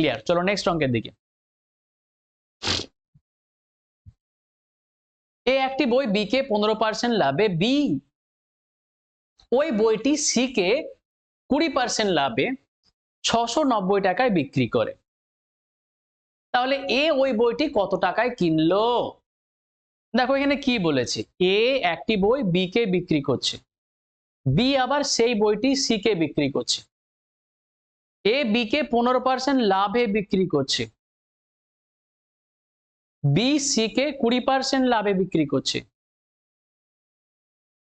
Clear. চলো next অঙ্কের দিকে। এ একটি বই বি কে 15% লাভে বি ওই বইটি সি কে 20% লাভে 690 টাকায় বিক্রি করে। তাহলে এ ওই বইটি কত টাকায় কিনলো? দেখো এখানে কি বলেছে, এ একটি বই বি কে বিক্রি করছে, বি আবার সেই বইটি সি কে বিক্রি করছে। এ বি কে 15% লাভে বিক্রি করছে, বি সি কে 20% লাভে বিক্রি করছে।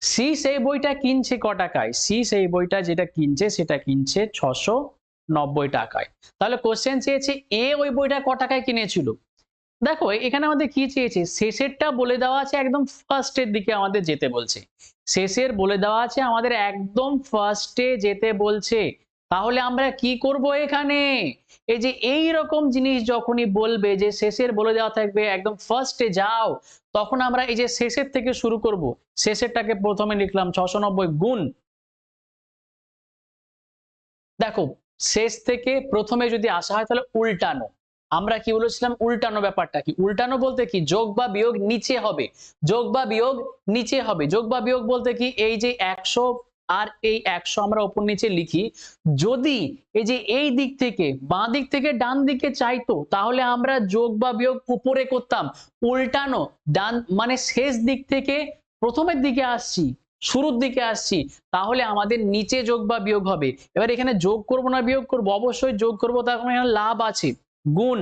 সি সেই বইটা কিনছে ক টাকায়? সি সেই বইটা যেটা কিনছে সেটা কিনছে 690 টাকায়। তাহলে কোশ্চেন চেয়েছে এ ওই বইটা ক টাকায় কিনেছিল। দেখো এখানে আমাদের কি চেয়েছে, শেষেরটা বলে দেওয়া আছে, একদম ফার্স্টের দিকে আমাদের যেতে বলছে। শেষের বলে দেওয়া আছে, আমাদের একদম ফার্স্টে যেতে বলছে। তাহলে আমরা কি করব এখানে? এই যে এই রকম জিনিস যখনই বলবে যে শেষের বলে দেওয়া থাকবে একদম ফার্স্টে যাও, তখন আমরা এই যে শেষের থেকে শুরু করব। শেষেরটাকে প্রথমে লিখলাম 690 গুণ, দেখো শেষ থেকে প্রথমে যদি আসা হয় তাহলে উল্টানো। আমরা কি বলেছিলাম উল্টানো ব্যাপারটা কি? উল্টানো বলতে কি যোগ বা বিয়োগ নিচে হবে, যোগ বা বিয়োগ নিচে হবে। যোগ বা বিয়োগ বলতে কি এই যে 100 আর এই 100 আমরা উপর নিচে লিখি, যদি এই যে এই দিক থেকে বাঁ দিক থেকে ডান দিকে চাইতো তাহলে আমরা যোগ বা বিয়োগ উপরে করতাম। উল্টানো, ডান মানে শেষ দিক থেকে প্রথমের দিকে আসছি, শুরুর দিকে আসছি, তাহলে আমাদের নিচে যোগ বা বিয়োগ হবে। এবার এখানে যোগ করব না বিয়োগ করব? অবশ্যই যোগ করব, তার কারণ এখানে লাভ আছে, গুণ।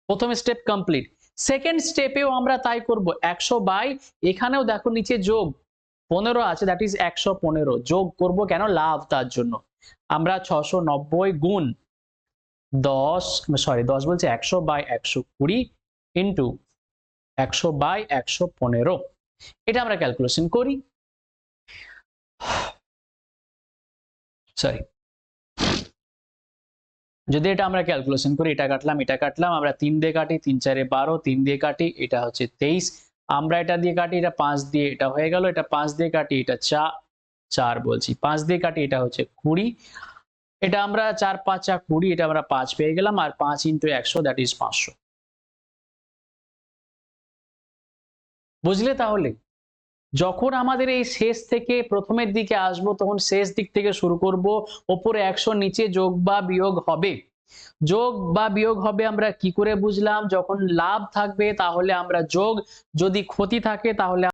প্রথম স্টেপ কমপ্লিট। সেকেন্ড স্টেপেও আমরা তাই করব, 100 বাই এখানেও দেখো নিচে যোগ 15 আছে, দ্যাট ইজ 115 যোগ করব, কেন? লাভ, তার জন্য। আমরা 690 গুণ 10 বলছে 100 বাই 120 ইন্টু 100 বাই 115, এটা আমরা ক্যালকুলেশন করি। সরি, যদি এটা আমরা ক্যালকুলেশন করি, এটা কাটলাম এটা কাটলাম, আমরা 3 দিয়ে কাটি, 3 4 12, 3 দিয়ে কাটি, এটা হচ্ছে 23, আমরা এটা দিয়ে কাটি, এটা 5 দিয়ে, এটা হয়ে গেল, এটা 5 দিয়ে কাটি, এটা 4 বলছি, 5 দিয়ে কাটি, এটা হচ্ছে 20, এটা আমরা 4 5 20, এটা আমরা 5 পেয়ে গেলাম, আর 5 ইন্টু 100 দ্যাট ইজ 500। বুঝলে? তাহলে যখন আমাদের এই শেষ থেকে প্রথমের দিকে আসবো তখন শেষ দিক থেকে শুরু করব, ওপরে 100 নিচে যোগ বা বিয়োগ হবে। যোগ বা বিয়োগ হবে আমরা কি করে বুঝলাম? যখন লাভ থাকবে তাহলে আমরা যোগ, যদি ক্ষতি থাকে তাহলে